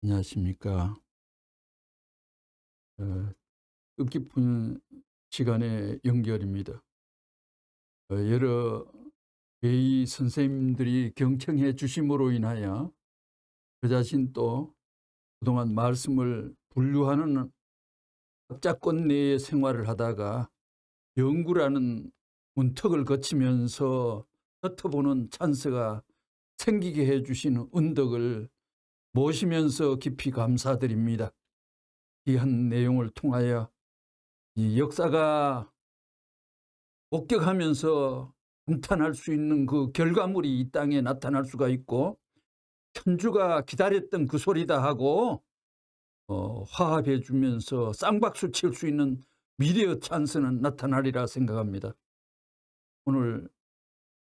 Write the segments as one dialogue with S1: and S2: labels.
S1: 안녕하십니까. 어, 뜻깊은 시간의 연결입니다. 여러 회의 선생님들이 경청해 주심으로 인하여 저 자신 또 그동안 말씀을 분류하는 학자권 내의 생활을 하다가 연구라는 문턱을 거치면서 훑어보는 찬스가 생기게 해주시는 은덕을 모시면서 깊이 감사드립니다. 귀한 내용을 통하여 이 역사가 목격하면서 감탄할 수 있는 그 결과물이 이 땅에 나타날 수가 있고, 천주가 기다렸던 그 소리다 하고 화합해 주면서 쌍박수 칠 수 있는 미래의 찬스는 나타나리라 생각합니다. 오늘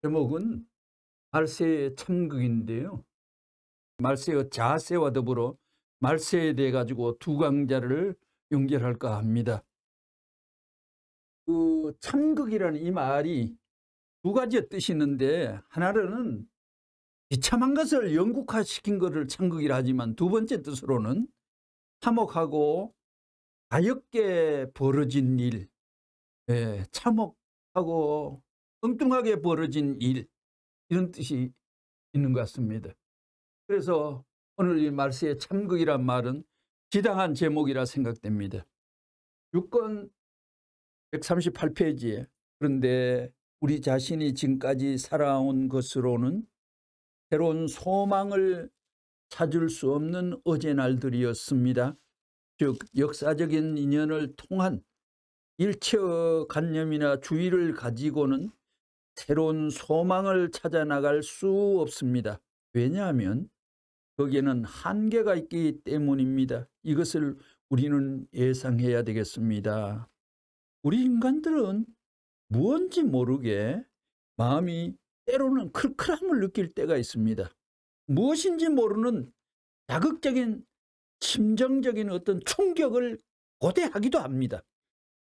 S1: 제목은 말세의 참극인데요. 말세의 자세와 더불어 말세에 대해 가지고 두 강좌를 연결할까 합니다. 그 참극이라는 이 말이 두 가지의 뜻이 있는데, 하나는 비참한 것을 영국화시킨 것을 참극이라 하지만, 두 번째 뜻으로는 참혹하고 가엾게 벌어진 일, 참혹하고 엉뚱하게 벌어진 일, 이런 뜻이 있는 것 같습니다. 그래서 오늘 이 말세의 참극이란 말은 지당한 제목이라 생각됩니다. 6권 138페이지에 그런데 우리 자신이 지금까지 살아온 것으로는 새로운 소망을 찾을 수 없는 어제 날들이었습니다. 즉 역사적인 인연을 통한 일체의 관념이나 주의를 가지고는 새로운 소망을 찾아 나갈 수 없습니다. 왜냐하면 거기에는 한계가 있기 때문입니다. 이것을 우리는 예상해야 되겠습니다. 우리 인간들은 무언지 모르게 마음이 때로는 클클함을 느낄 때가 있습니다. 무엇인지 모르는 자극적인 심정적인 어떤 충격을 고대하기도 합니다.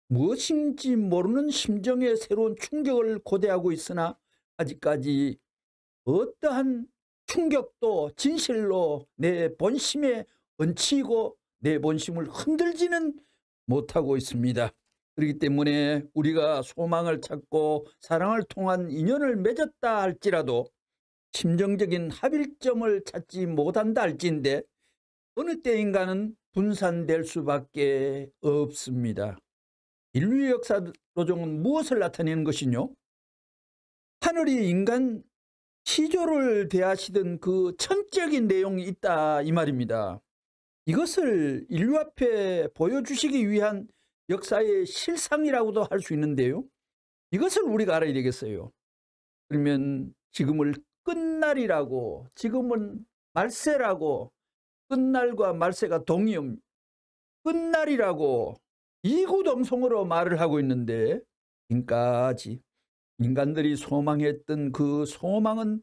S1: 무엇인지 모르는 심정의 새로운 충격을 고대하고 있으나 아직까지 어떠한 충격도 진실로 내 본심에 얹히고 내 본심을 흔들지는 못하고 있습니다. 그렇기 때문에 우리가 소망을 찾고 사랑을 통한 인연을 맺었다 할지라도 심정적인 합일점을 찾지 못한다 할지인데, 어느 때인가는 분산될 수밖에 없습니다. 인류의 역사 도정은 무엇을 나타내는 것이뇨? 하늘이 인간 시조를 대하시던 그 천적인 내용이 있다, 이 말입니다. 이것을 인류 앞에 보여주시기 위한 역사의 실상이라고도 할 수 있는데요. 이것을 우리가 알아야 되겠어요. 그러면 지금을 끝날이라고, 지금은 말세라고, 끝날과 말세가 동의음, 끝날이라고 이구동성으로 말을 하고 있는데, 지금까지 인간들이 소망했던 그 소망은,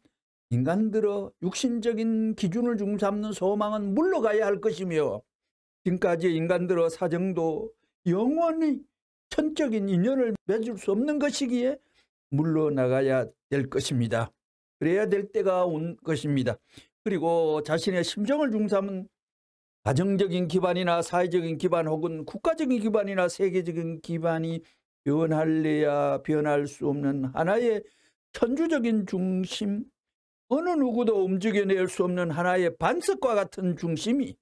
S1: 인간들의 육신적인 기준을 중삼는 소망은 물러가야 할 것이며, 지금까지 인간들의 사정도 영원히 천적인 인연을 맺을 수 없는 것이기에 물러나가야 될 것입니다. 그래야 될 때가 온 것입니다. 그리고 자신의 심정을 중삼은 가정적인 기반이나 사회적인 기반 혹은 국가적인 기반이나 세계적인 기반이 변할래야 변할 수 없는 하나의 천주적인 중심, 어느 누구도 움직여낼 수 없는 하나의 반석과 같은 중심이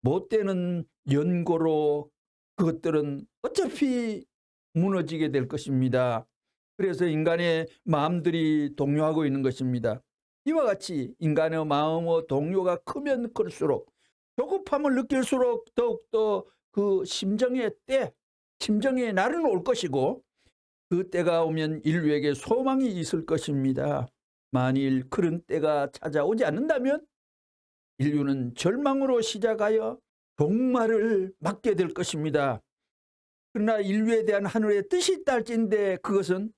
S1: 못되는 연고로 그것들은 어차피 무너지게 될 것입니다. 그래서 인간의 마음들이 동요하고 있는 것입니다. 이와 같이 인간의 마음의 동요가 크면 클수록, 조급함을 느낄수록 더욱더 그 심정의 때, 심정의 날은 올 것이고, 그 때가 오면 인류에게 소망이 있을 것입니다. 만일 그런 때가 찾아오지 않는다면 인류는 절망으로 시작하여 종말을 맞게 될 것입니다. 그러나 인류에 대한 하늘의 뜻이 있다 할지인데, 그것은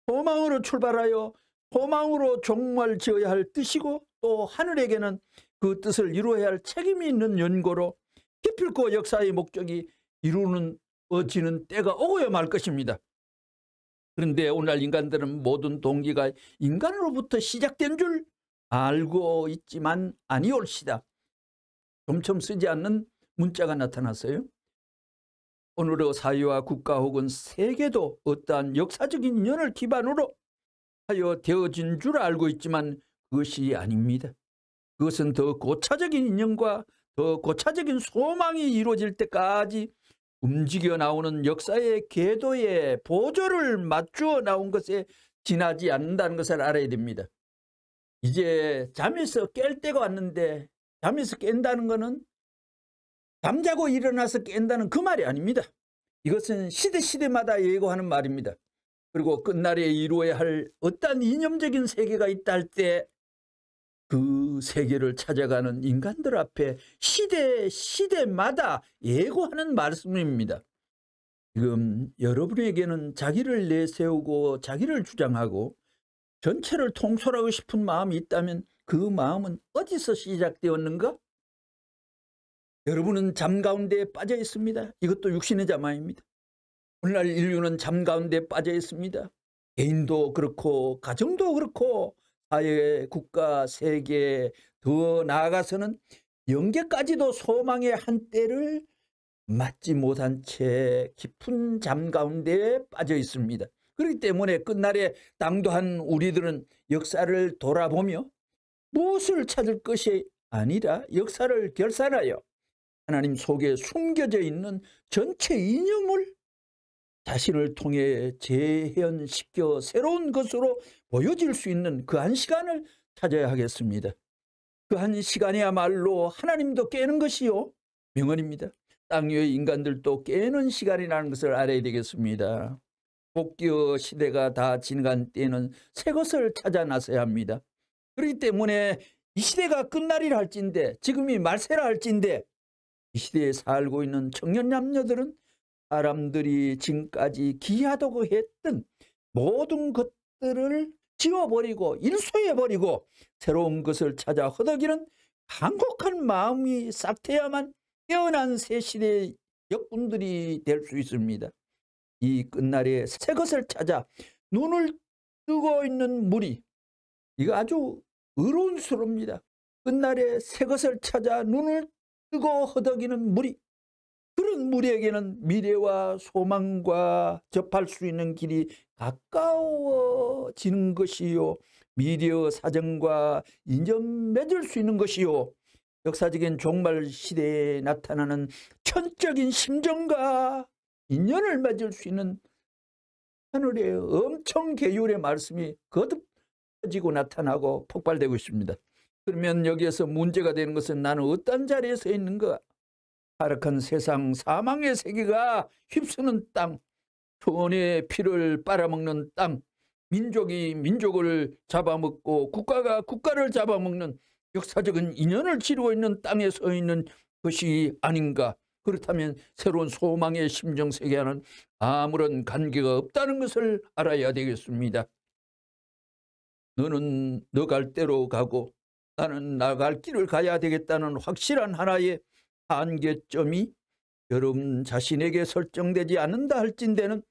S1: 소망으로 출발하여 소망으로 종말 지어야 할 뜻이고, 또 하늘에게는 그 뜻을 이루어야 할 책임이 있는 연고로 기필코 역사의 목적이 이루어지는 때가 오고야 말 것입니다. 그런데 오늘날 인간들은 모든 동기가 인간으로부터 시작된 줄 알고 있지만 아니올시다. 좀처럼 쓰지 않는 문자가 나타났어요. 오늘의 사회와 국가 혹은 세계도 어떠한 역사적인 인연을 기반으로 하여 되어진 줄 알고 있지만 그것이 아닙니다. 그것은 더 고차적인 인연과 더 고차적인 소망이 이루어질 때까지 움직여 나오는 역사의 궤도에 보조를 맞추어 나온 것에 지나지 않는다는 것을 알아야 됩니다. 이제 잠에서 깰 때가 왔는데 잠에서 깬다는 것은 잠자고 일어나서 깬다는 그 말이 아닙니다. 이것은 시대마다 예고하는 말입니다. 그리고 끝날에 이루어야 할 어떤 이념적인 세계가 있다 할 때 그 세계를 찾아가는 인간들 앞에 시대마다 예고하는 말씀입니다. 지금 여러분에게는 자기를 내세우고 자기를 주장하고 전체를 통솔하고 싶은 마음이 있다면 그 마음은 어디서 시작되었는가? 여러분은 잠 가운데 빠져 있습니다. 이것도 육신의 잠 아닙니다. 오늘날 인류는 잠 가운데 빠져 있습니다. 개인도 그렇고 가정도 그렇고 사회, 국가, 세계, 더 나아가서는 영계까지도 소망의 한때를 맞지 못한 채 깊은 잠 가운데 빠져 있습니다. 그렇기 때문에 끝날에 당도한 우리들은 역사를 돌아보며 무엇을 찾을 것이 아니라 역사를 결산하여 하나님 속에 숨겨져 있는 전체 이념을 자신을 통해 재현시켜 새로운 것으로 보여질 수 있는 그 한 시간을 찾아야 하겠습니다. 그 한 시간이야말로 하나님도 깨는 것이요 명언입니다. 땅 위의 인간들도 깨는 시간이라는 것을 알아야 되겠습니다. 복귀의 시대가 다 지나간 때에는 새 것을 찾아 나서야 합니다. 그렇기 때문에 이 시대가 끝날이라 할진대, 지금이 말세라 할진대, 이 시대에 살고 있는 청년 남녀들은 사람들이 지금까지 기하다고 했던 모든 것들을 지워버리고 일소해버리고 새로운 것을 찾아 허덕이는 간곡한 마음이 싹트야만 깨어난 새 시대의 역군들이 될 수 있습니다. 이 끝날에 새 것을 찾아 눈을 뜨고 있는 무리, 이거 아주 의론스럽습니다. 끝날에 새 것을 찾아 눈을 뜨고 허덕이는 무리, 그런 무리에게는 미래와 소망과 접할 수 있는 길이 가까워지는 것이요, 미래의 사정과 인연 맺을 수 있는 것이요, 역사적인 종말 시대에 나타나는 천적인 심정과 인연을 맺을 수 있는 하늘의 엄청 계율의 말씀이 거듭지고 나타나고 폭발되고 있습니다. 그러면 여기에서 문제가 되는 것은 나는 어떤 자리에 서 있는가? 타락한 세상, 사망의 세계가 휩쓰는 땅, 천의 피를 빨아먹는 땅, 민족이 민족을 잡아먹고 국가가 국가를 잡아먹는 역사적인 인연을 치르고 있는 땅에 서 있는 것이 아닌가. 그렇다면 새로운 소망의 심정세계와는 아무런 관계가 없다는 것을 알아야 되겠습니다. 너는 너 갈 대로 가고 나는 나 갈 길을 가야 되겠다는 확실한 하나의 한계점이 여러분 자신에게 설정되지 않는다 할진대는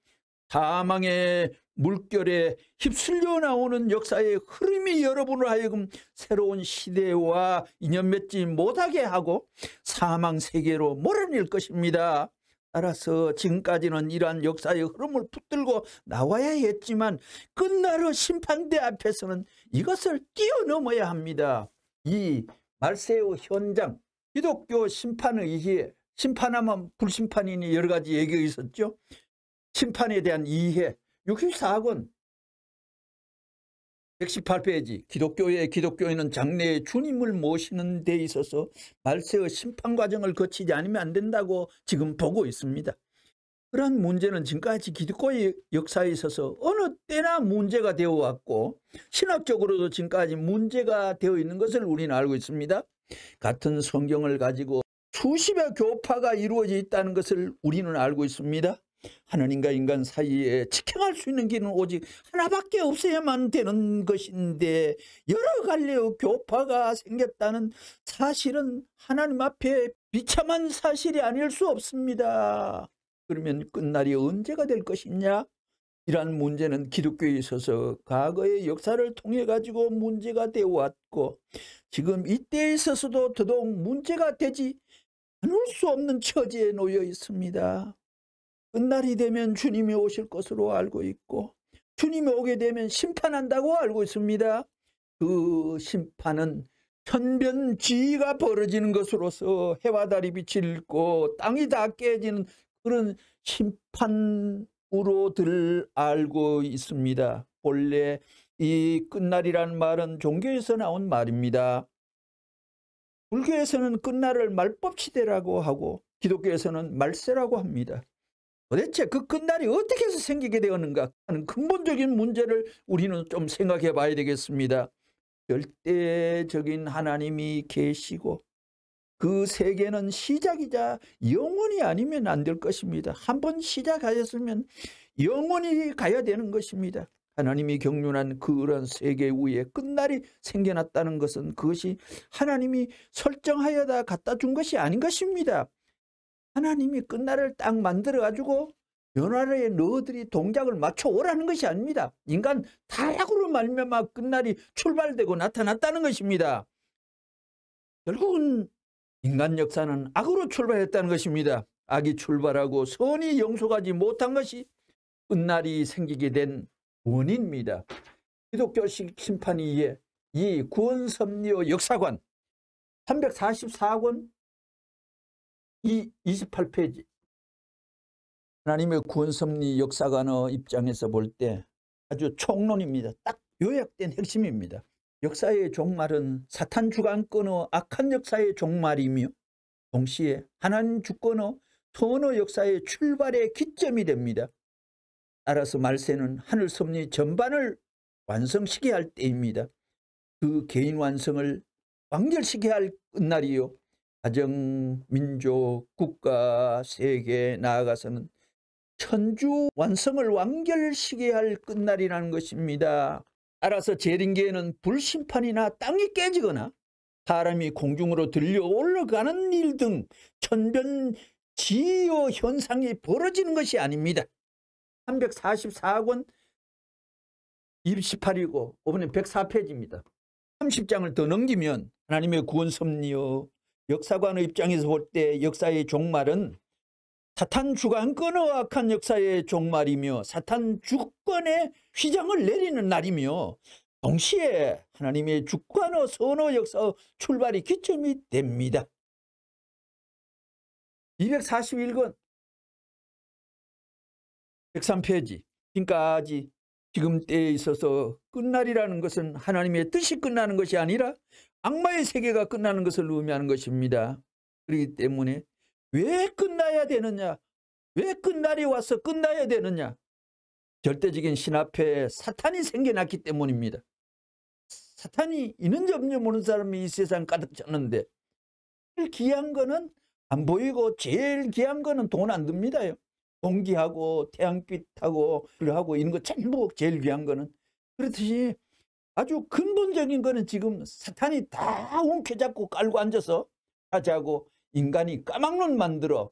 S1: 사망의 물결에 휩쓸려 나오는 역사의 흐름이 여러분을 하여금 새로운 시대와 인연 맺지 못하게 하고 사망 세계로 몰아낼 것입니다. 따라서 지금까지는 이러한 역사의 흐름을 붙들고 나와야 했지만 끝날의 심판대 앞에서는 이것을 뛰어넘어야 합니다. 이 말세의 현장, 기독교 심판의 이해, 심판하면 불심판이니 여러 가지 얘기가 있었죠. 심판에 대한 이해, 64권 118페이지, 기독교인은 장래에 주님을 모시는 데 있어서 말세의 심판 과정을 거치지 않으면 안 된다고 지금 보고 있습니다. 그런 문제는 지금까지 기독교의 역사에 있어서 어느 때나 문제가 되어 왔고 신학적으로도 지금까지 문제가 되어 있는 것을 우리는 알고 있습니다. 같은 성경을 가지고 수십의 교파가 이루어져 있다는 것을 우리는 알고 있습니다. 하나님과 인간 사이에 직행할 수 있는 길은 오직 하나밖에 없어야만 되는 것인데 여러 갈래의 교파가 생겼다는 사실은 하나님 앞에 비참한 사실이 아닐 수 없습니다. 그러면 끝날이 언제가 될 것이냐? 이러한 문제는 기독교에 있어서 과거의 역사를 통해 가지고 문제가 되어 왔고 지금 이때에 있어서도 더더욱 문제가 되지 않을 수 없는 처지에 놓여 있습니다. 끝날이 되면 주님이 오실 것으로 알고 있고 주님이 오게 되면 심판한다고 알고 있습니다. 그 심판은 천변지의가 벌어지는 것으로서 해와 달이 빛을 잃고 땅이 다 깨지는 그런 심판으로들 알고 있습니다. 본래 이 끝날이라는 말은 종교에서 나온 말입니다. 불교에서는 끝날을 말법시대라고 하고 기독교에서는 말세라고 합니다. 도대체 그 끝날이 어떻게 해서 생기게 되었는가 하는 근본적인 문제를 우리는 좀 생각해 봐야 되겠습니다. 절대적인 하나님이 계시고 그 세계는 시작이자 영원히 아니면 안 될 것입니다. 한번 시작하였으면 영원히 가야 되는 것입니다. 하나님이 경륜한 그런 세계 위에 끝날이 생겨났다는 것은 그것이 하나님이 설정하여다 갖다 준 것이 아닌 것입니다. 하나님이 끝날을 딱 만들어 가지고 연화로에 너희들이 동작을 맞춰 오라는 것이 아닙니다. 인간 타락으로 말미암아 끝날이 출발되고 나타났다는 것입니다. 결국은 인간 역사는 악으로 출발했다는 것입니다. 악이 출발하고 선이 영속하지 못한 것이 끝날이 생기게 된 원인입니다. 기독교식 심판 이에 이 구원섭리의 역사관 344권 28페이지 하나님의 구원섭리 역사관의 입장에서 볼 때 아주 총론입니다. 딱 요약된 핵심입니다. 역사의 종말은 사탄 주관권의 악한 역사의 종말이며 동시에 하나님 주권의 선의 역사의 출발의 기점이 됩니다. 따라서 말세는 하늘 섭리 전반을 완성시켜야 할 때입니다. 그 개인 완성을 완결시켜야 할 끝날이요. 가정, 민족, 국가, 세계 나아가서는 천주 완성을 완결시켜야 할 끝날이라는 것입니다. 따라서 재림기에는 불심판이나 땅이 깨지거나 사람이 공중으로 들려 올라가는 일 등 천변지의 현상이 벌어지는 것이 아닙니다. 344권 28이고 이번에 104페이지입니다. 30장을 더 넘기면 하나님의 구원섭리요 역사관의 입장에서 볼 때 역사의 종말은 사탄 주관권의 악한 역사의 종말이며 사탄 주권의 휘장을 내리는 날이며 동시에 하나님의 주권의 선의 역사 출발의 기점이 됩니다. 241권 103페이지 지금까지 지금 때에 있어서 끝날이라는 것은 하나님의 뜻이 끝나는 것이 아니라 악마의 세계가 끝나는 것을 의미하는 것입니다. 그렇기 때문에 왜 끝나야 되느냐? 왜 끝날이 와서 끝나야 되느냐? 절대적인 신 앞에 사탄이 생겨났기 때문입니다. 사탄이 있는지 없는지 모르는 사람이 이 세상 가득 찼는데 제일 귀한 거는 안 보이고 제일 귀한 거는 돈 안 듭니다요. 공기하고 태양빛하고 하고 이런 거 전부 제일 귀한 거는 그렇듯이 아주 근본적인 거는 지금 사탄이 다 움켜잡고 깔고 앉아서 하자고 인간이 까막눈 만들어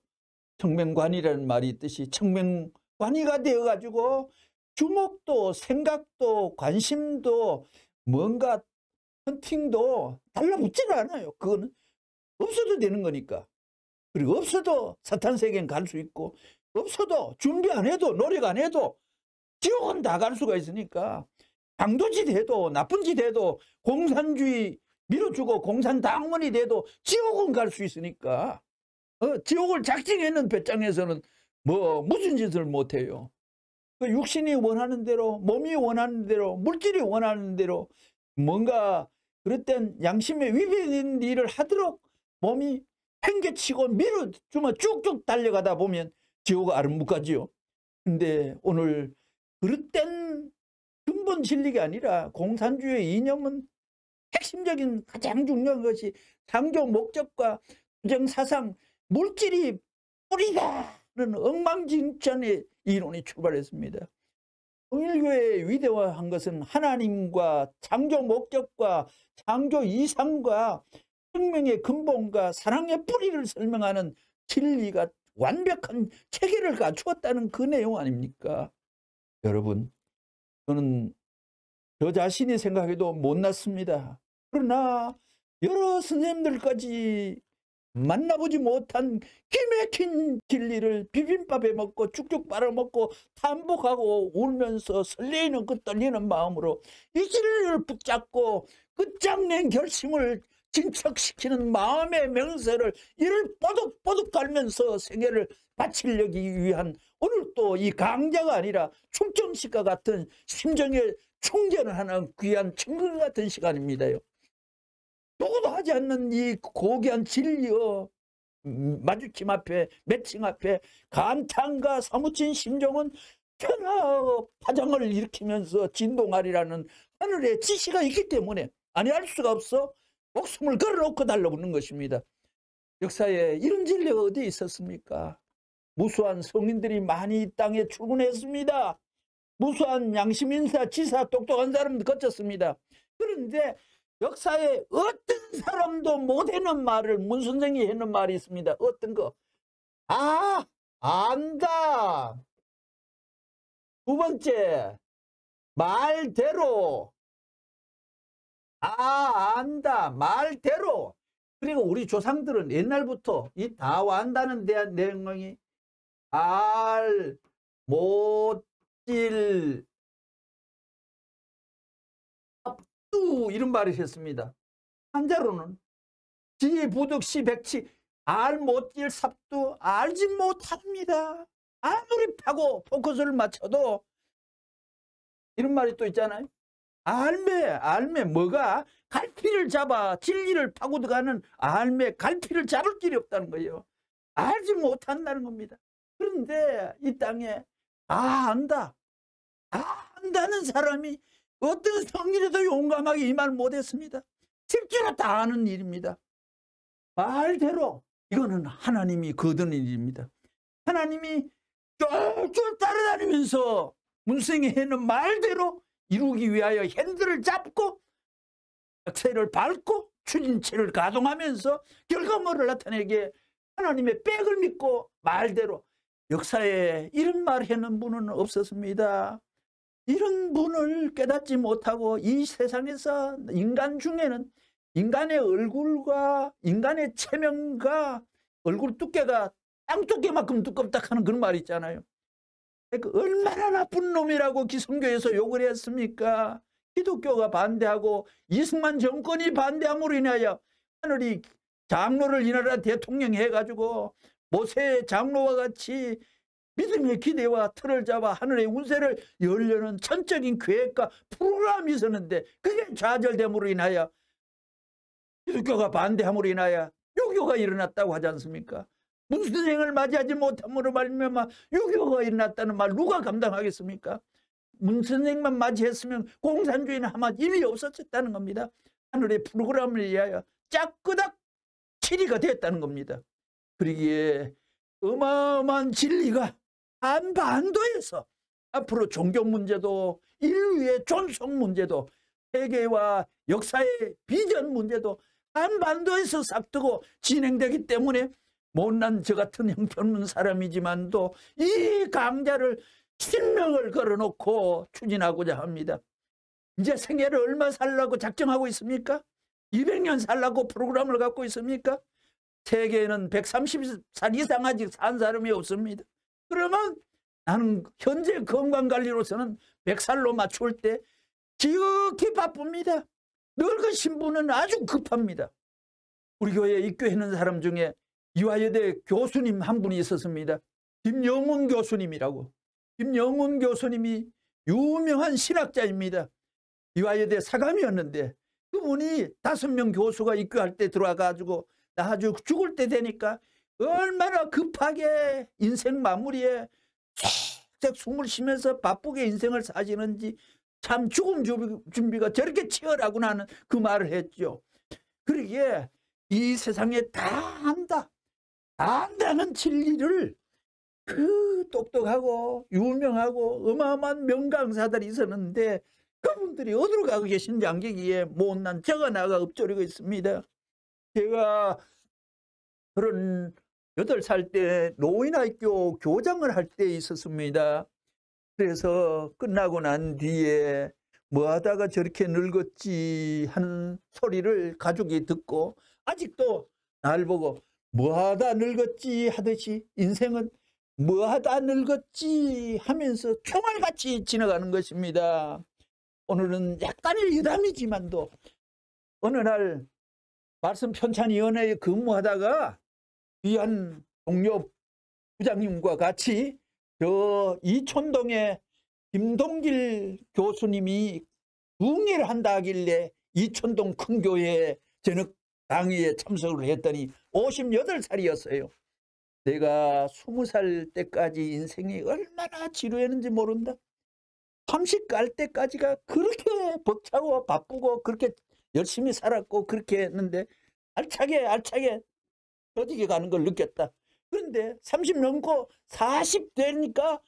S1: 청명관이라는 말이 있듯이 청명관이가 되어가지고 주목도 생각도 관심도 뭔가 헌팅도 달라붙지를 않아요. 그거는 없어도 되는 거니까. 그리고 없어도 사탄 세계는 갈 수 있고 없어도 준비 안 해도 노력 안 해도 지옥은 다 갈 수가 있으니까 강도짓 해도 나쁜 짓 해도 공산주의 밀어주고 공산당원이 돼도 지옥은 갈 수 있으니까 지옥을 작정했는 배짱에서는 뭐 무슨 짓을 못해요. 그 육신이 원하는 대로 몸이 원하는 대로 물질이 원하는 대로 뭔가 그릇된 양심에 위배된 일을 하도록 몸이 팽개치고 밀어주면 쭉쭉 달려가다 보면 지옥 아름뭇가지요. 근데 오늘 그릇된 근본 진리가 아니라 공산주의 이념은 핵심적인 가장 중요한 것이 창조 목적과 부정사상 물질이 뿌리다는 엉망진창의 이론이 출발했습니다. 통일교회의 위대화한 것은 하나님과 창조 목적과 창조 이상과 생명의 근본과 사랑의 뿌리를 설명하는 진리가 완벽한 체계를 갖추었다는 그 내용 아닙니까? 여러분, 저는 저 자신이 생각해도 못났습니다. 그러나 여러 선생님들까지 만나보지 못한 기맥힌 진리를 비빔밥에 먹고 쭉쭉 빨아먹고 탄복하고 울면서 설레이는 그 떨리는 마음으로 이 진리를 붙잡고 끝장낸 결심을 진척시키는 마음의 명세를 이를 뽀득뽀득 갈면서 생애를 바치려기 위한 오늘 또 이 강좌가 아니라 충정식과 같은 심정의 충전을 하는 귀한 친구 같은 시간입니다요. 누구도 하지 않는 이 고귀한 진리여 마주침 앞에 매칭 앞에 감탄과 사무친 심정은 천하의 파장을 일으키면서 진동하리라는 하늘의 지시가 있기 때문에 아니할 수가 없어 목숨을 걸어놓고 달려오는 것입니다. 역사에 이런 진리가 어디 있었습니까? 무수한 성인들이 많이 이 땅에 출근했습니다. 무수한 양심인사, 지사, 똑똑한 사람도 거쳤습니다. 그런데 역사에 어떤 사람도 못하는 말을 문 선생이 하는 말이 있습니다. 어떤 거? 아, 안다. 두 번째, 말대로. 안다, 말대로. 그리고 우리 조상들은 옛날부터 이 다와 안다는 내용이 알, 못질, 합두 이런 말을 했습니다. 한자로는 지, 부득, 시, 백치, 알, 못질, 삽두 알지 못합니다. 아무리 파고 포커스를 맞춰도 이런 말이 또 있잖아요. 알매 뭐가 갈피를 잡아 진리를 파고 들어가는 알매 갈피를 잡을 길이 없다는 거예요. 알지 못한다는 겁니다. 그런데 이 땅에 안다. 안다는 사람이 어떤 성일에도 용감하게 이 말 못했습니다. 실제로 다 아는 일입니다. 말대로 이거는 하나님이 거두는 일입니다. 하나님이 쫄쫄 따라다니면서 문생이 해는 말대로 이루기 위하여 핸들을 잡고 액셀을 밟고 추진체를 가동하면서 결과물을 나타내게 하나님의 백을 믿고 말대로 역사에 이런 말 하는 분은 없었습니다. 이런 분을 깨닫지 못하고 이 세상에서 인간 중에는 인간의 얼굴과 인간의 체면과 얼굴 두께가 땅 두께만큼 두껍다 하는 그런 말이 있잖아요. 그러니까 얼마나 나쁜 놈이라고 기성교에서 욕을 했습니까? 기독교가 반대하고 이승만 정권이 반대함으로 인하여 하늘이 장로를 이 나라 대통령 해가지고 모세 장로와 같이 믿음의 기대와 틀을 잡아 하늘의 운세를 열려는 전적인 계획과 프로그램이 있었는데 그게 좌절됨으로 인하여 기독교가 반대함으로 인하여 유교가 일어났다고 하지 않습니까? 문선생을 맞이하지 못함으로 말미암아 유교가 일어났다는 말 누가 감당하겠습니까? 문선생만 맞이했으면 공산주의는 아마 이미 없었다는 겁니다. 하늘의 프로그램을 위하여 짝끄닥 치리가 됐다는 겁니다. 그러기에 어마어마한 진리가 한반도에서 앞으로 종교 문제도 인류의 존속 문제도 세계와 역사의 비전 문제도 한반도에서 싹트고 진행되기 때문에 못난 저 같은 형편없는 사람이지만도 이 강좌를 생명을 걸어놓고 추진하고자 합니다. 이제 생애를 얼마 살라고 작정하고 있습니까? 200년 살라고 프로그램을 갖고 있습니까? 세계에는 130살 이상 아직 산 사람이 없습니다. 그러면 나는 현재 건강관리로서는 100살로 맞출 때 지극히 바쁩니다. 늙으신 분은 아주 급합니다. 우리 교회에 입교하는 사람 중에 이화여대 교수님 한 분이 있었습니다. 김영훈 교수님이라고. 김영훈 교수님이 유명한 신학자입니다. 이화여대 사감이었는데 그분이 5명 교수가 입교할 때 들어와가지고 나 아주 죽을 때 되니까 얼마나 급하게 인생 마무리에 색 숨을 쉬면서 바쁘게 인생을 사시는지 참 죽음 준비가 저렇게 치열하구나 하는 그 말을 했죠. 그러기에 이 세상에 다 안다. 안다는 진리를 그 똑똑하고 유명하고 어마어마한 명강사들이 있었는데 그분들이 어디로 가고 계신지 안기기에 못난 적어나가 엎조리고 있습니다. 제가 38살 때 노인학교 교장을 할 때 있었습니다. 그래서 끝나고 난 뒤에 뭐 하다가 저렇게 늙었지 하는 소리를 가족이 듣고 아직도 날 보고 뭐 하다 늙었지 하듯이 인생은 뭐 하다 늙었지 하면서 총알같이 지나가는 것입니다. 오늘은 약간의 유담이지만도 어느 날 말씀 편찬위원회에 근무하다가 귀한 동료 부장님과 같이 저 이촌동에 김동길 교수님이 붕괴를 한다 하길래 이촌동 큰 교회에 저녁 강의에 참석을 했더니 58살이었어요. 내가 20살 때까지 인생이 얼마나 지루했는지 모른다. 30 갈 때까지가 그렇게 벅차고 바쁘고 그렇게 열심히 살았고 그렇게 했는데 알차게 더디게 가는 걸 느꼈다. 그런데 30 넘고 40 되니까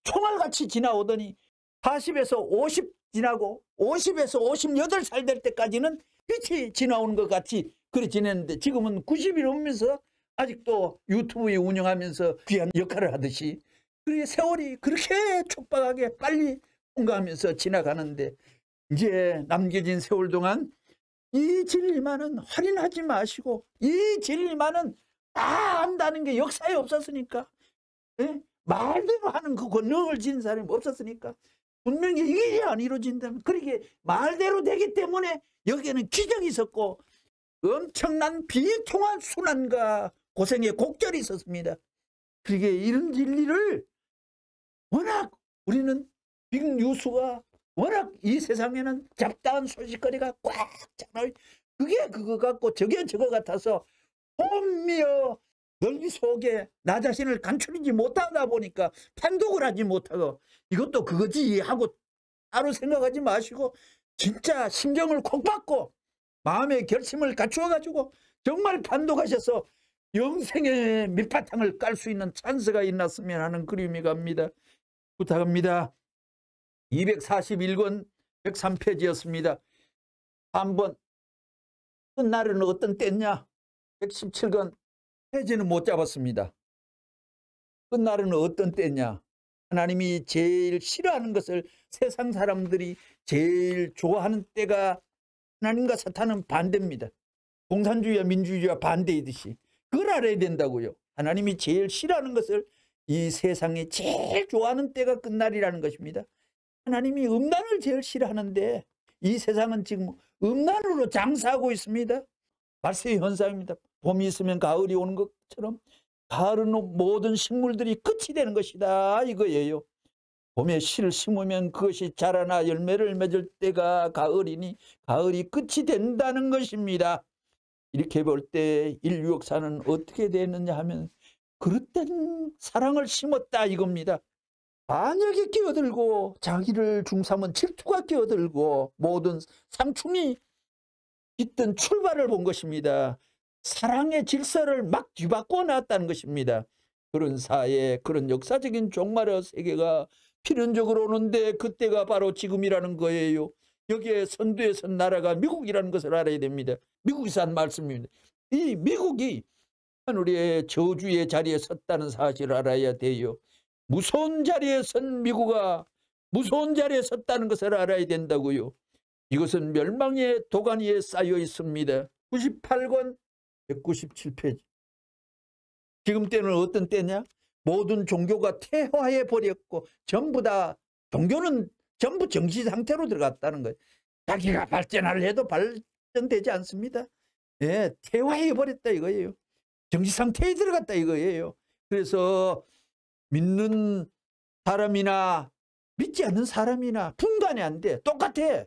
S1: 총알같이 지나오더니 40에서 50 지나고 50에서 58살 될 때까지는 빛이 지나오는 것 같이 그래 지냈는데 지금은 90이 넘으면서 아직도 유튜브에 운영하면서 귀한 역할을 하듯이 그렇게 세월이 그렇게 촉박하게 빨리 통과하면서 지나가는데 이제 남겨진 세월 동안 이 진리만은 할인하지 마시고 이 진리만은 다 안다는 게 역사에 없었으니까 예? 말대로 하는 그 권능을 진 사람이 없었으니까 분명히 이게 안 이루어진다면 그렇게 말대로 되기 때문에 여기에는 기적이 있었고 엄청난 비통한 순환과 고생의 곡절이 있었습니다. 그러게 이런 진리를 워낙 우리는 빅뉴스가 워낙 이 세상에는 잡다한 소식거리가 꽉 차요. 그게 그거 같고 저게 저거 같아서 혼미어 넓이 속에 나 자신을 감추지 못하다 보니까 판독을 하지 못하고 이것도 그거지 하고 따로 생각하지 마시고 진짜 심정을 콕 박고 마음의 결심을 갖추어 가지고 정말 판독하셔서 영생의 밑바탕을 깔 수 있는 찬스가 있었으면 하는 그림이 갑니다. 부탁합니다. 241권 103페이지였습니다. 한번 끝날은 어떤 때냐? 117권 페이지는 못 잡았습니다. 끝날은 어떤 때냐? 하나님이 제일 싫어하는 것을 세상 사람들이 제일 좋아하는 때가 하나님과 사탄은 반대입니다. 공산주의와 민주주의와 반대이듯이 그걸 알아야 된다고요. 하나님이 제일 싫어하는 것을 이 세상이 제일 좋아하는 때가 끝날이라는 것입니다. 하나님이 음란을 제일 싫어하는데 이 세상은 지금 음란으로 장사하고 있습니다. 말세의 현상입니다. 봄이 있으면 가을이 오는 것처럼 가을은 모든 식물들이 끝이 되는 것이다 이거예요. 봄에 씨를 심으면 그것이 자라나 열매를 맺을 때가 가을이니 가을이 끝이 된다는 것입니다. 이렇게 볼 때 인류 역사는 어떻게 됐느냐 하면 그릇된 사랑을 심었다 이겁니다. 반역이 끼어들고 자기를 중삼은 질투가 끼어들고 모든 상충이 있던 출발을 본 것입니다. 사랑의 질서를 막 뒤바꿔 놨다는 것입니다. 그런 사회, 그런 역사적인 종말의 세계가 필연적으로 오는데 그때가 바로 지금이라는 거예요. 여기에 선두에 선 나라가 미국이라는 것을 알아야 됩니다. 미국에서 한 말씀입니다. 이 미국이 하늘의 저주의 자리에 섰다는 사실을 알아야 돼요. 무서운 자리에 선 미국아 무서운 자리에 섰다는 것을 알아야 된다고요. 이것은 멸망의 도가니 위에 쌓여 있습니다. 98권 197페이지. 지금 때는 어떤 때냐? 모든 종교가 퇴화해 버렸고 전부 다 종교는 전부 정시 상태로 들어갔다는 거예요. 자기가 발전을 해도 발전되지 않습니다. 예, 퇴화해 버렸다 이거예요. 정시 상태에 들어갔다 이거예요. 그래서 믿는 사람이나 믿지 않는 사람이나 분간이 안 돼. 똑같아.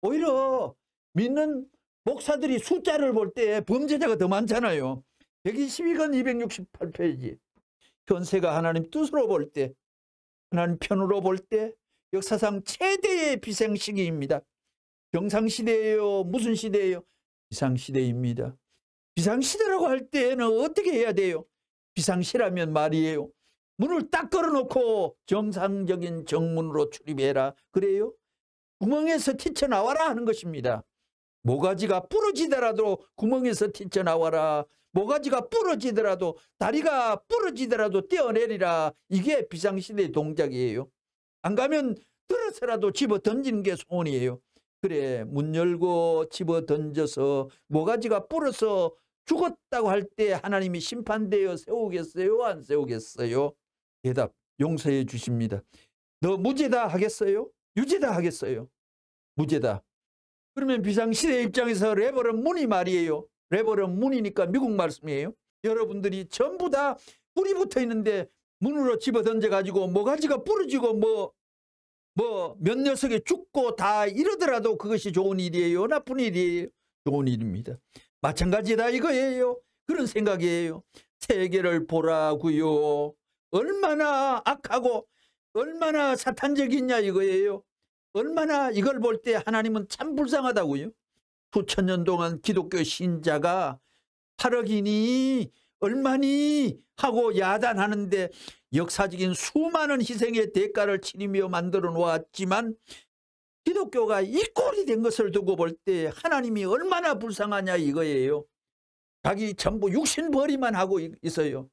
S1: 오히려 믿는 목사들이 숫자를 볼 때 범죄자가 더 많잖아요. 122권 268페이지. 현세가 하나님 뜻으로 볼 때, 하나님 편으로 볼 때 역사상 최대의 비상시기입니다. 정상시대예요? 무슨 시대예요? 비상시대입니다. 비상시대라고 할 때는 어떻게 해야 돼요? 비상시라면 말이에요. 문을 딱 걸어놓고 정상적인 정문으로 출입해라. 그래요? 구멍에서 튀쳐나와라 하는 것입니다. 모가지가 부러지더라도 구멍에서 튀쳐나와라. 모가지가 부러지더라도 다리가 부러지더라도 떼어내리라. 이게 비상시대의 동작이에요. 안 가면 들어서라도 집어 던지는 게 소원이에요. 그래, 문 열고 집어 던져서 모가지가 불어서 죽었다고 할 때 하나님이 심판되어 세우겠어요? 안 세우겠어요? 대답, 용서해 주십니다. 너 무죄다 하겠어요? 유죄다 하겠어요? 무죄다. 그러면 비상시대 입장에서 레버런 문이 말이에요. 레버런 문이니까 미국 말씀이에요. 여러분들이 전부 다 불이 붙어 있는데 문으로 집어 던져가지고 모가지가 부러지고 몇 녀석이 죽고 다 이러더라도 그것이 좋은 일이에요? 나쁜 일이에요? 좋은 일입니다. 마찬가지다 이거예요. 그런 생각이에요. 세계를 보라고요. 얼마나 악하고 얼마나 사탄적이냐 이거예요. 얼마나 이걸 볼 때 하나님은 참 불쌍하다고요. 수천 년 동안 기독교 신자가 8억이니 얼마니 하고 야단하는데 역사적인 수많은 희생의 대가를 치르며 만들어 놓았지만 기독교가 이 꼴이 된 것을 두고 볼 때 하나님이 얼마나 불쌍하냐 이거예요. 자기 전부 육신벌이만 하고 있어요.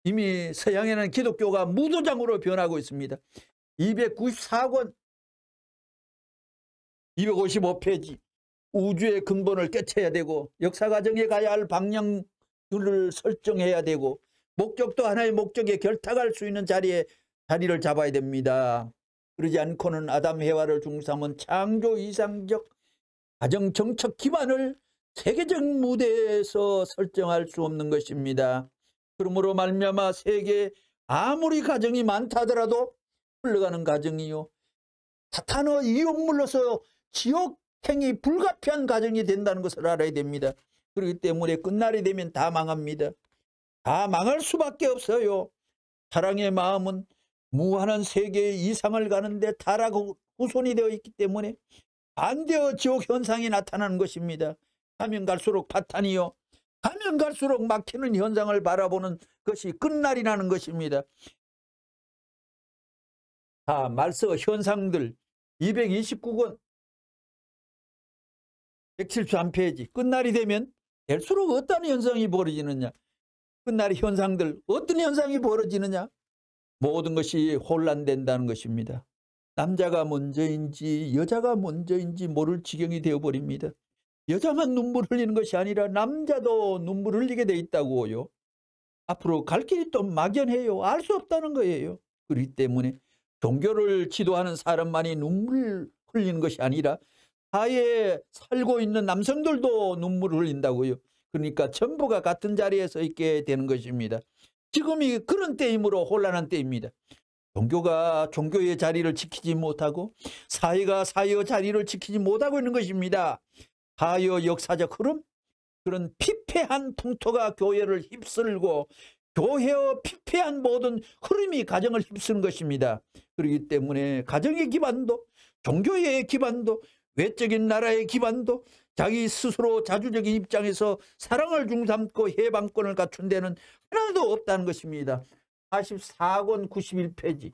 S1: 이미 서양에는 기독교가 무도장으로 변하고 있습니다. 294권 255페이지 우주의 근본을 깨쳐야 되고 역사과정에 가야 할 방향을 설정해야 되고 목적도 하나의 목적에 결탁할 수 있는 자리를 잡아야 됩니다. 그러지 않고는 아담 해와를 중삼은 창조 이상적 가정 정책 기반을 세계적 무대에서 설정할 수 없는 것입니다. 그러므로 말미암아 세계에 아무리 가정이 많다 하더라도 흘러가는 가정이요 사탄의 이용물로서 지옥행이 불가피한 가정이 된다는 것을 알아야 됩니다. 그렇기 때문에 끝날이 되면 다 망합니다. 다 망할 수밖에 없어요. 사랑의 마음은 무한한 세계의 이상을 가는데 타락 후손이 되어 있기 때문에 반대의 지옥 현상이 나타나는 것입니다. 가면 갈수록 파탄이요 가면 갈수록 막히는 현상을 바라보는 것이 끝날이라는 것입니다. 자, 말서 현상들 229권 173페이지 끝날이 되면 될수록 어떤 현상이 벌어지느냐. 끝날의 현상들 어떤 현상이 벌어지느냐. 모든 것이 혼란된다는 것입니다. 남자가 먼저인지 여자가 먼저인지 모를 지경이 되어버립니다. 여자만 눈물 흘리는 것이 아니라 남자도 눈물 흘리게 돼 있다고요. 앞으로 갈 길이 또 막연해요. 알 수 없다는 거예요. 그렇기 때문에 종교를 지도하는 사람만이 눈물 흘리는 것이 아니라 사회에 살고 있는 남성들도 눈물을 흘린다고요. 그러니까 전부가 같은 자리에 서 있게 되는 것입니다. 지금이 그런 때이므로 혼란한 때입니다. 종교가 종교의 자리를 지키지 못하고 사회가 사회의 자리를 지키지 못하고 있는 것입니다. 사회의 역사적 흐름, 그런 피폐한 풍토가 교회를 휩쓸고 교회의 피폐한 모든 흐름이 가정을 휩쓰는 것입니다. 그렇기 때문에 가정의 기반도 종교의 기반도 외적인 나라의 기반도 자기 스스로 자주적인 입장에서 사랑을 중삼고 해방권을 갖춘 데는 하나도 없다는 것입니다. 44권 91페이지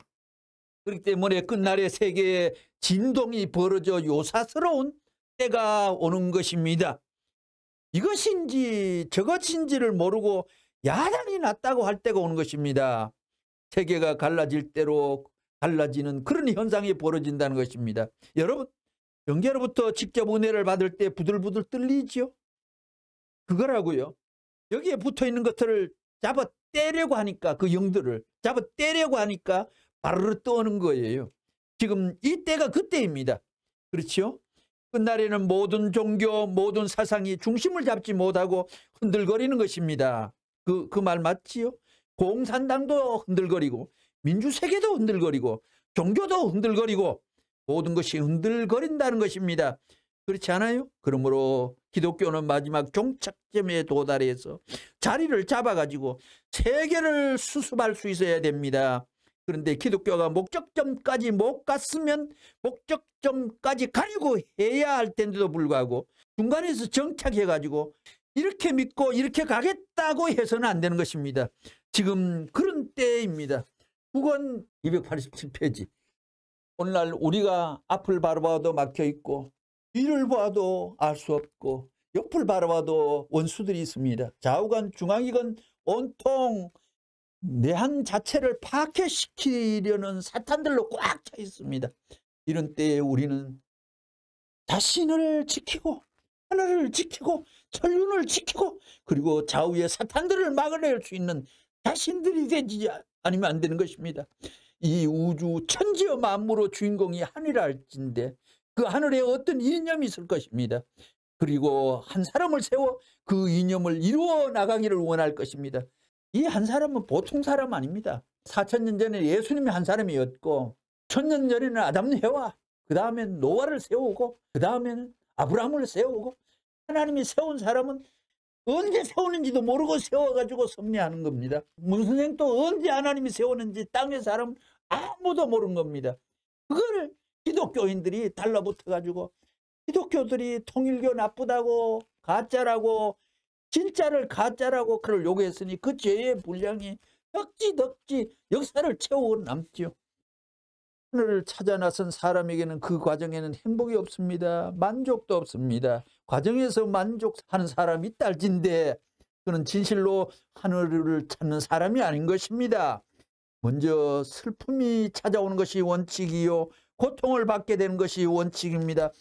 S1: 그렇기 때문에 끝날의 세계에 진동이 벌어져 요사스러운 때가 오는 것입니다. 이것인지 저것인지를 모르고 야단이 났다고 할 때가 오는 것입니다. 세계가 갈라질 대로 갈라지는 그런 현상이 벌어진다는 것입니다. 여러분 영계로부터 직접 은혜를 받을 때 부들부들 떨리죠. 그거라고요. 여기에 붙어있는 것들을 잡아 떼려고 하니까 그 영들을 잡아 떼려고 하니까 바르르 떠오는 거예요. 지금 이때가 그때입니다. 그렇죠? 끝날에는 모든 종교 모든 사상이 중심을 잡지 못하고 흔들거리는 것입니다. 그 말 맞지요? 공산당도 흔들거리고 민주세계도 흔들거리고 종교도 흔들거리고 모든 것이 흔들거린다는 것입니다. 그렇지 않아요? 그러므로 기독교는 마지막 종착점에 도달해서 자리를 잡아가지고 세계를 수습할 수 있어야 됩니다. 그런데 기독교가 목적점까지 못 갔으면 목적점까지 가려고 해야 할 텐데도 불구하고 중간에서 정착해가지고 이렇게 믿고 이렇게 가겠다고 해서는 안 되는 것입니다. 지금 그런 때입니다. 9권 287페이지 오늘날 우리가 앞을 바라봐도 막혀있고 뒤를 봐도 알 수 없고 옆을 바라봐도 원수들이 있습니다. 좌우간 중앙이건 온통 내한 자체를 파괴시키려는 사탄들로 꽉 차 있습니다. 이런 때에 우리는 자신을 지키고 하나를 지키고 천륜을 지키고 그리고 좌우의 사탄들을 막아낼 수 있는 자신들이 되지 아니면 안 되는 것입니다. 이 우주 천지의 만물의 주인공이 하늘이라 할진데 그 하늘에 어떤 이념이 있을 것입니다. 그리고 한 사람을 세워 그 이념을 이루어 나가기를 원할 것입니다. 이 한 사람은 보통 사람 아닙니다. 4000년 전에 예수님이 한 사람이었고 1000년 전에는 아담 해와 그 다음엔 노아를 세우고 그 다음에는 아브라함을 세우고 하나님이 세운 사람은 언제 세우는지도 모르고 세워가지고 섭리하는 겁니다. 문선생 또 언제 하나님이 세우는지 땅의 사람은 아무도 모르는 겁니다. 그거를 기독교인들이 달라붙어가지고 기독교들이 통일교 나쁘다고 가짜라고 진짜를 가짜라고 그를 요구했으니 그 죄의 분량이 덕지 역사를 채우고 남지요. 하늘을 찾아 나선 사람에게는 그 과정에는 행복이 없습니다. 만족도 없습니다. 과정에서 만족하는 사람이 있다 할진데 그는 진실로 하늘을 찾는 사람이 아닌 것입니다. 먼저 슬픔이 찾아오는 것이 원칙이요 고통을 받게 되는 것이 원칙입니다.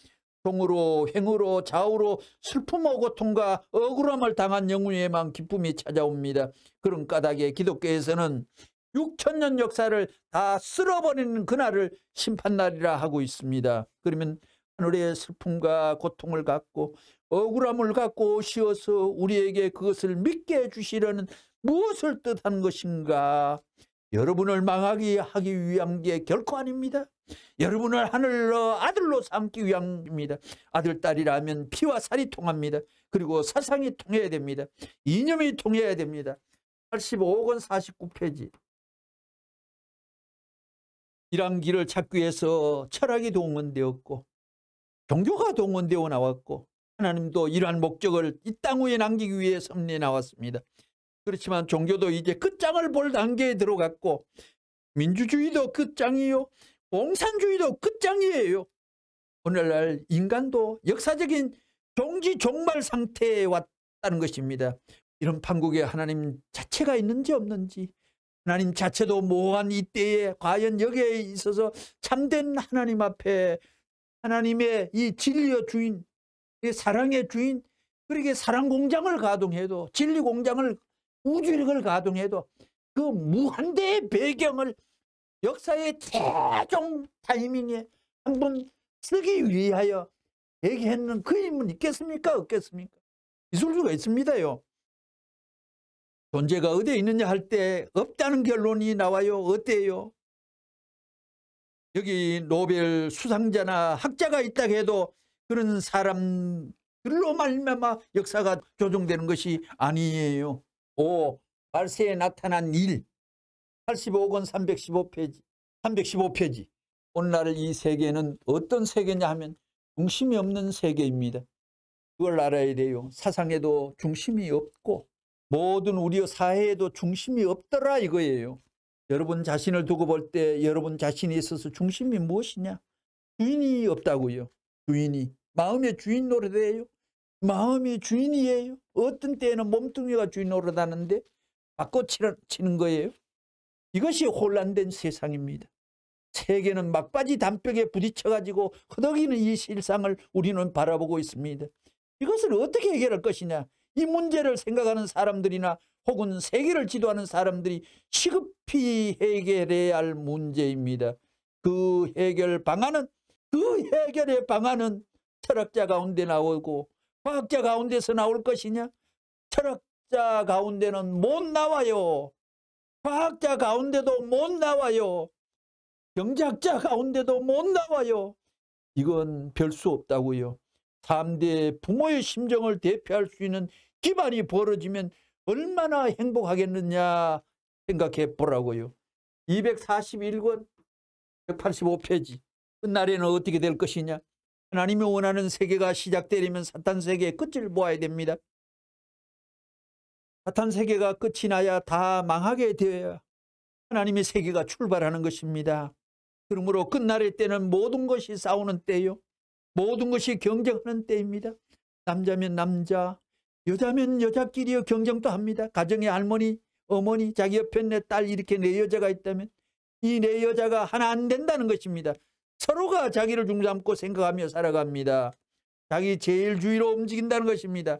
S1: 동으로 행으로 좌우로 슬픔과 고통과 억울함을 당한 영혼에만 기쁨이 찾아옵니다. 그런 까닭에 기독교에서는 6000년 역사를 다 쓸어버리는 그날을 심판날이라 하고 있습니다. 그러면 하늘의 슬픔과 고통을 갖고 억울함을 갖고 오시어서 우리에게 그것을 믿게 해주시려는 무엇을 뜻하는 것인가? 여러분을 망하게 하기 위한 게 결코 아닙니다. 여러분을 하늘로 아들로 삼기 위함입니다. 아들 딸이라면 피와 살이 통합니다. 그리고 사상이 통해야 됩니다. 이념이 통해야 됩니다. 85권 49페이지. 이러한 길을 찾기 위해서 철학이 동원되었고 종교가 동원되어 나왔고 하나님도 이러한 목적을 이 땅 위에 남기기 위해 섭리해 나왔습니다. 그렇지만 종교도 이제 끝장을 볼 단계에 들어갔고 민주주의도 끝장이요 공산주의도 끝장이에요. 오늘날 인간도 역사적인 종말 상태에 왔다는 것입니다. 이런 판국에 하나님 자체가 있는지 없는지 하나님 자체도 모호한 이때에 과연 여기에 있어서 참된 하나님 앞에 하나님의 이 진리의 주인 이 사랑의 주인 그렇게 사랑 공장을 가동해도 진리 공장을 우주력을 가동해도 그 무한대의 배경을 역사의 최종 타이밍에 한번 쓰기 위하여 얘기했는 그 힘은 있겠습니까? 없겠습니까? 있을 수가 있습니다요. 존재가 어디에 있느냐 할 때 없다는 결론이 나와요. 어때요? 여기 노벨 수상자나 학자가 있다 해도 그런 사람들로 말미암아 역사가 조정되는 것이 아니에요. 5. 말세에 나타난 일 85권 315페이지 오늘날 이 세계는 어떤 세계냐 하면 중심이 없는 세계입니다. 그걸 알아야 돼요. 사상에도 중심이 없고 모든 우리의 사회에도 중심이 없더라 이거예요. 여러분 자신을 두고 볼 때 여러분 자신이 있어서 중심이 무엇이냐? 주인이 없다고요. 주인이. 마음의 주인 노릇이에요. 마음이 주인이에요. 어떤 때에는 몸뚱이가 주인 노릇하는데 바꿔치는 거예요. 이것이 혼란된 세상입니다. 세계는 막바지 담벽에 부딪혀가지고 허덕이는 이 실상을 우리는 바라보고 있습니다. 이것을 어떻게 해결할 것이냐? 이 문제를 생각하는 사람들이나 혹은 세계를 지도하는 사람들이 시급히 해결해야 할 문제입니다. 그 해결의 방안은 철학자 가운데 나오고 과학자 가운데서 나올 것이냐? 철학자 가운데는 못 나와요. 과학자 가운데도 못 나와요. 경제학자 가운데도 못 나와요. 이건 별 수 없다고요. 3대 부모의 심정을 대표할 수 있는 기반이 벌어지면 얼마나 행복하겠느냐 생각해 보라고요. 241권 185페이지 끝날에는 어떻게 될 것이냐. 하나님이 원하는 세계가 시작되려면 사탄 세계의 끝을 보아야 됩니다. 사탄 세계가 끝이 나야 다 망하게 되어야 하나님의 세계가 출발하는 것입니다. 그러므로 끝날의 때는 모든 것이 싸우는 때요. 모든 것이 경쟁하는 때입니다. 남자면 남자, 여자면 여자끼리 경쟁도 합니다. 가정의 할머니, 어머니, 자기 옆에 내 딸, 이렇게 내 여자가 있다면 이 내 여자가 하나 안 된다는 것입니다. 서로가 자기를 중삼고 생각하며 살아갑니다. 자기 제일주의로 움직인다는 것입니다.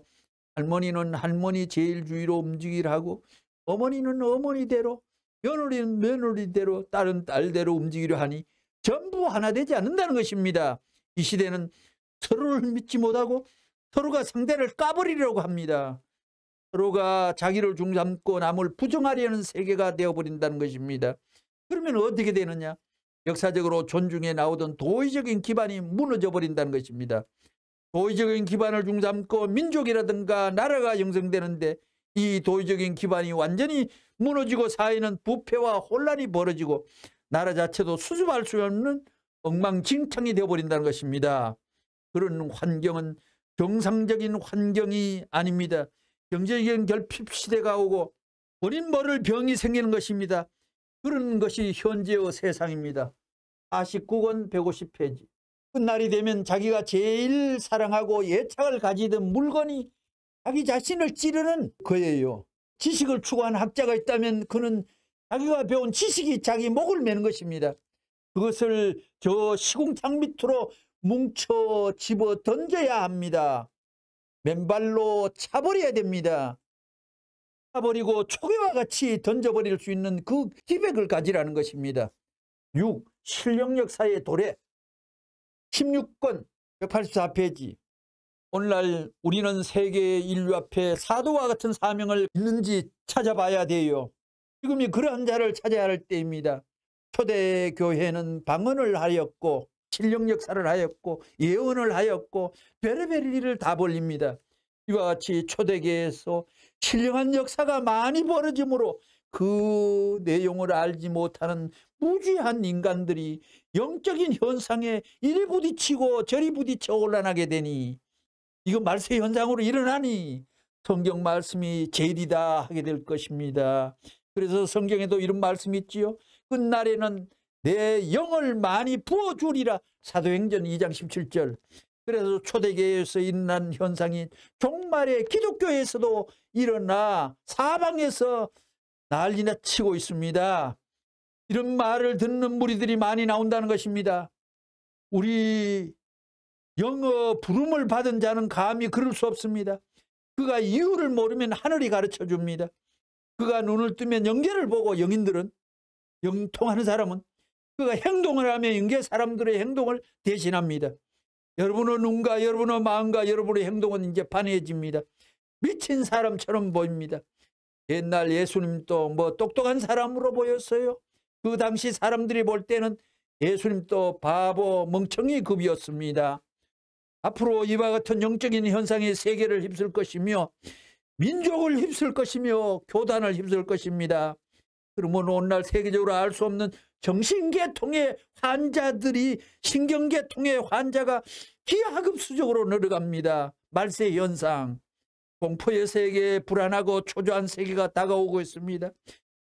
S1: 할머니는 할머니 제일주의로 움직이라 하고, 어머니는 어머니대로, 며느리는 며느리대로, 딸은 딸대로 움직이려 하니 전부 하나 되지 않는다는 것입니다. 이 시대는 서로를 믿지 못하고 서로가 상대를 까버리려고 합니다. 서로가 자기를 중삼고 남을 부정하려는 세계가 되어버린다는 것입니다. 그러면 어떻게 되느냐? 역사적으로 존중에 나오던 도의적인 기반이 무너져 버린다는 것입니다. 도의적인 기반을 중삼고 민족이라든가 나라가 형성되는데 이 도의적인 기반이 완전히 무너지고 사회는 부패와 혼란이 벌어지고 나라 자체도 수습할 수 없는 엉망진창이 되어버린다는 것입니다. 그런 환경은 정상적인 환경이 아닙니다. 경제적인 결핍 시대가 오고 버린 모를 병이 생기는 것입니다. 그런 것이 현재의 세상입니다. 49권 150페이지. 끝날이 되면 자기가 제일 사랑하고 애착을 가지던 물건이 자기 자신을 찌르는 거예요. 지식을 추구하는 학자가 있다면 그는 자기가 배운 지식이 자기 목을 매는 것입니다. 그것을 저 시궁창 밑으로 뭉쳐 집어 던져야 합니다. 맨발로 차버려야 됩니다. 차버리고 초계와 같이 던져버릴 수 있는 그 기백을 가지라는 것입니다. 6. 실력역사의 도래. 16권 184페이지. 오늘날 우리는 세계의 인류 앞에 사도와 같은 사명을 있는지 찾아봐야 돼요. 지금이 그러한 자를 찾아야 할 때입니다. 초대교회는 방언을 하였고 실력 역사를 하였고 예언을 하였고 별의별 일을 다 벌립니다. 이와 같이 초대교회에서 신령한 역사가 많이 벌어지므로 그 내용을 알지 못하는 무지한 인간들이 영적인 현상에 이리 부딪히고 저리 부딪혀 혼란하게 되니 이거 말세 현상으로 일어나니 성경 말씀이 제일이다 하게 될 것입니다. 그래서 성경에도 이런 말씀이 있지요. 끝날에는 내 영을 많이 부어주리라. 사도행전 2장 17절. 그래서 초대교회에서 일어난 현상이 종말의 기독교에서도 일어나 사방에서 난리나 치고 있습니다. 이런 말을 듣는 무리들이 많이 나온다는 것입니다. 우리 영어 부름을 받은 자는 감히 그럴 수 없습니다. 그가 이유를 모르면 하늘이 가르쳐 줍니다. 그가 눈을 뜨면 영계를 보고 영인들은 영통하는 사람은 그가 행동을 하면 영계 사람들의 행동을 대신합니다. 여러분의 눈과 여러분의 마음과 여러분의 행동은 이제 반해집니다. 미친 사람처럼 보입니다. 옛날 예수님도 뭐 똑똑한 사람으로 보였어요. 그 당시 사람들이 볼 때는 예수님도 바보 멍청이 급이었습니다. 앞으로 이와 같은 영적인 현상이 세계를 휩쓸 것이며 민족을 휩쓸 것이며 교단을 휩쓸 것입니다. 그러면 오늘날 세계적으로 알 수 없는 정신계통의 환자들이 신경계통의 환자가 기하급수적으로 늘어갑니다. 말세 현상, 공포의 세계, 불안하고 초조한 세계가 다가오고 있습니다.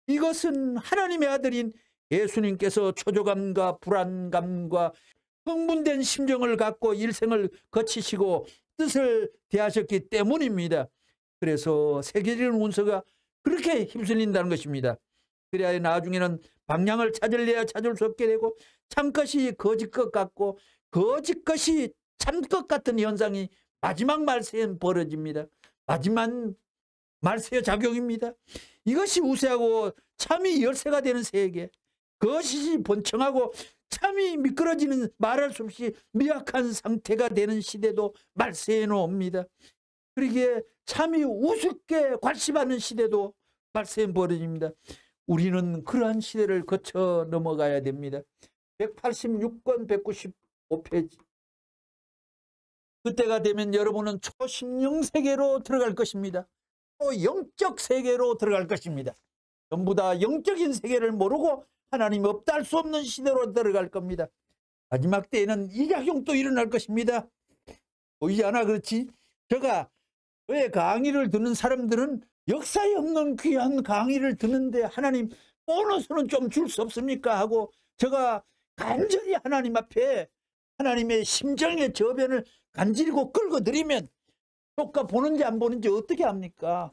S1: 이것은 하나님의 아들인 예수님께서 초조감과 불안감과 흥분된 심정을 갖고 일생을 거치시고 뜻을 대하셨기 때문입니다. 그래서 세계적인 운서가 그렇게 휩쓸린다는 것입니다. 그래야 나중에는 방향을 찾을래야 찾을 수 없게 되고 참것이 거짓 것 같고 거짓 것이 참 것 같은 현상이 마지막 말세엔 벌어집니다. 마지막 말세의 작용입니다. 이것이 우세하고 참이 열쇠가 되는 세계, 그것이 번창하고 참이 미끄러지는 말할 수 없이 미약한 상태가 되는 시대도 말세에는 옵니다. 그러기에 참이 우습게 괄시받는 시대도 말세에 벌어집니다. 우리는 그러한 시대를 거쳐 넘어가야 됩니다. 186권 195페이지. 그때가 되면 여러분은 초심령 세계로 들어갈 것입니다. 또 영적 세계로 들어갈 것입니다. 전부 다 영적인 세계를 모르고 하나님 없다 할 수 없는 시대로 들어갈 겁니다. 마지막 때에는 이 작용도 일어날 것입니다. 보이지 않아 그렇지? 제가 왜 강의를 듣는 사람들은 역사에 없는 귀한 강의를 듣는데 하나님 보너스는 좀 줄 수 없습니까? 하고 제가 간절히 하나님 앞에 하나님의 심정의 저변을 간지리고 끌고 들이면 효과 보는지 안 보는지 어떻게 합니까?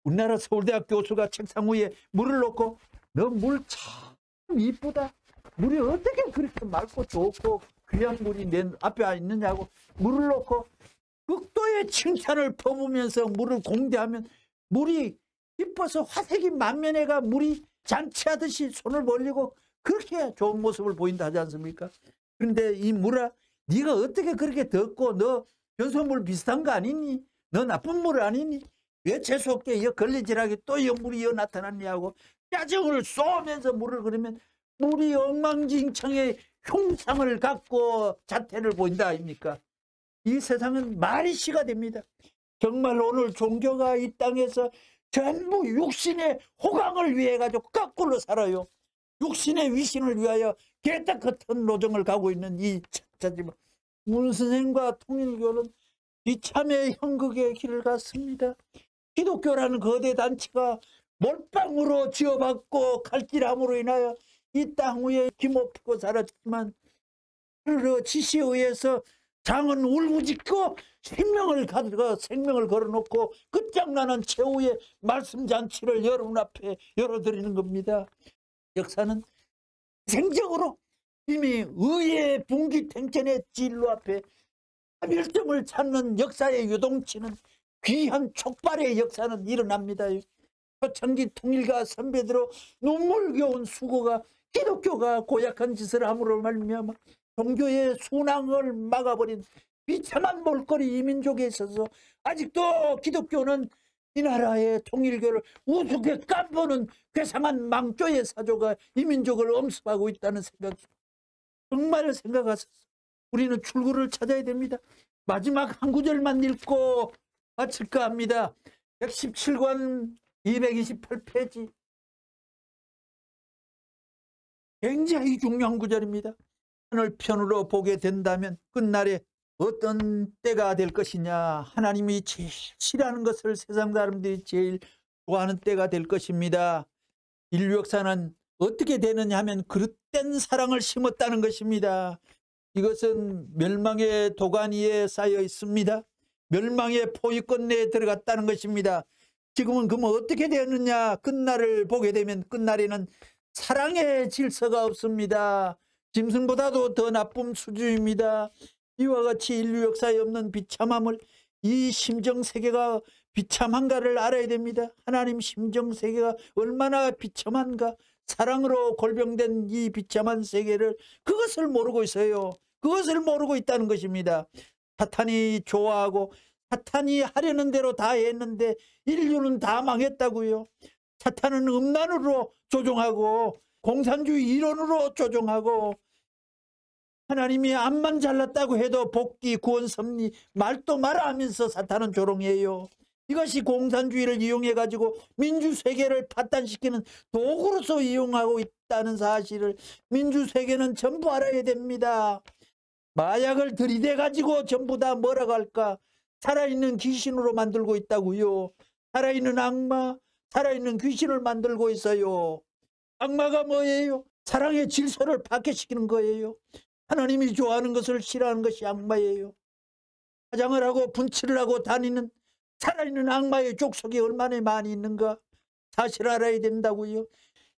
S1: 우리나라 서울대학 교수가 책상 위에 물을 놓고 너 물 참 이쁘다. 물이 어떻게 그렇게 맑고 좋고 귀한 물이 내 앞에 있느냐고 물을 놓고 극도의 칭찬을 퍼부으면서 물을 공대하면 물이 이뻐서 화색이 만면에가 물이 잔치하듯이 손을 벌리고 그렇게 좋은 모습을 보인다 하지 않습니까? 그런데 이 물아, 네가 어떻게 그렇게 덥고 너 변소물 비슷한 거 아니니? 너 나쁜 물 아니니? 왜 재수없게 이 걸레질하게 또 이 물이 나타났냐고 짜증을 쏘면서 물을 그러면 물이 엉망진창의 흉상을 갖고 자태를 보인다 아닙니까? 이 세상은 말이 시가 됩니다. 정말 오늘 종교가 이 땅에서 전부 육신의 호강을 위해 가지고 거꾸로 살아요. 육신의 위신을 위하여 개떡 같은 노정을 가고 있는 이 차지만 문선생과 통일교는 이참에 형극의 길을 갔습니다. 기독교라는 거대 단체가 몰빵으로 지어받고 칼질함으로 인하여 이 땅 위에 힘없고 살았지만 그 지시에 의해서 장은 울부짖고 생명을 걸어놓고 끝장나는 최후의 말씀 잔치를 여러분 앞에 열어드리는 겁니다. 역사는 생적으로 이미 의의 분기탱천의 진로 앞에 차별점을 찾는 역사의 유동치는 귀한 촉발의 역사는 일어납니다. 초창기 통일가 선배들로 눈물겨운 수고가 기독교가 고약한 짓을 함으로 말미암아 종교의 순항을 막아버린 비참한 몰골이 이 민족에 있어서 아직도 기독교는 이 나라의 통일교를 우습게 깜보는 괴상한 망조의 사조가 이 민족을 엄습하고 있다는 생각이 정말 생각하셔서 우리는 출구를 찾아야 됩니다. 마지막 한 구절만 읽고 마칠까 합니다. 117권 228페이지 굉장히 중요한 구절입니다. 하늘편으로 보게 된다면 끝날에 어떤 때가 될 것이냐. 하나님이 제일 싫어하는 것을 세상 사람들이 제일 좋아하는 때가 될 것입니다. 인류 역사는 어떻게 되느냐 하면 그릇된 사랑을 심었다는 것입니다. 이것은 멸망의 도가니에 쌓여 있습니다. 멸망의 포위권 내에 들어갔다는 것입니다. 지금은 그러면 어떻게 되었느냐. 끝날을 보게 되면 끝날에는 사랑의 질서가 없습니다. 짐승보다도 더 나쁜 수준입니다. 이와 같이 인류 역사에 없는 비참함을 이 심정세계가 비참한가를 알아야 됩니다. 하나님 심정세계가 얼마나 비참한가. 사랑으로 골병된 이 비참한 세계를 그것을 모르고 있어요. 그것을 모르고 있다는 것입니다. 사탄이 좋아하고 사탄이 하려는 대로 다 했는데 인류는 다 망했다고요. 사탄은 음란으로 조종하고 공산주의 이론으로 조종하고 하나님이 암만 잘났다고 해도 복귀, 구원, 섭리 말도 마라 하면서 사탄은 조롱해요. 이것이 공산주의를 이용해 가지고 민주세계를 파탄시키는 도구로서 이용하고 있다는 사실을 민주세계는 전부 알아야 됩니다. 마약을 들이대 가지고 전부 다 뭐라고 할까? 살아있는 귀신으로 만들고 있다고요. 살아있는 악마, 살아있는 귀신을 만들고 있어요. 악마가 뭐예요? 사랑의 질서를 파괴시키는 거예요. 하나님이 좋아하는 것을 싫어하는 것이 악마예요. 화장을 하고 분칠을 하고 다니는 살아있는 악마의 족속이 얼마나 많이 있는가 사실 알아야 된다고요.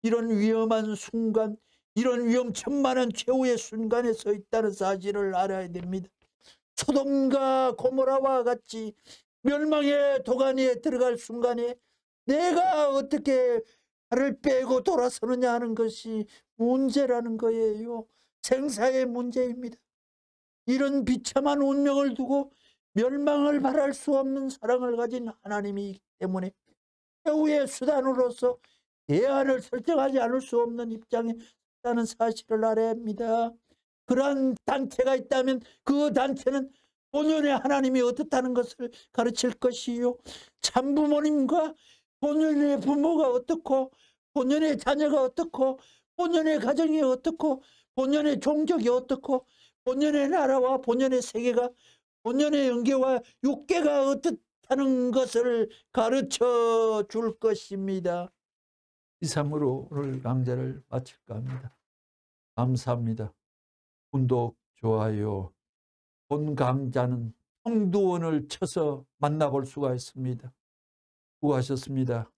S1: 이런 위험한 순간, 이런 위험천만한 최후의 순간에 서 있다는 사실을 알아야 됩니다. 소돔과 고모라와 같이 멸망의 도가니에 들어갈 순간에 내가 어떻게 발을 빼고 돌아서느냐 하는 것이 문제라는 거예요. 생사의 문제입니다. 이런 비참한 운명을 두고 멸망을 바랄 수 없는 사랑을 가진 하나님이기 때문에 최후의 수단으로서 대안을 설정하지 않을 수 없는 입장에 있다는 사실을 알아야 합니다. 그러한 단체가 있다면 그 단체는 본연의 하나님이 어떻다는 것을 가르칠 것이요. 참부모님과 본연의 부모가 어떻고 본연의 자녀가 어떻고 본연의 가정이 어떻고 본연의 종족이 어떻고 본연의 나라와 본연의 세계가 본연의 영계와 육계가 어떻다는 것을 가르쳐 줄 것입니다. 이상으로 오늘 강좌를 마칠까 합니다. 감사합니다. 구독, 좋아요. 본 강좌는 홍두원을 쳐서 만나볼 수가 있습니다. 구하셨습니다.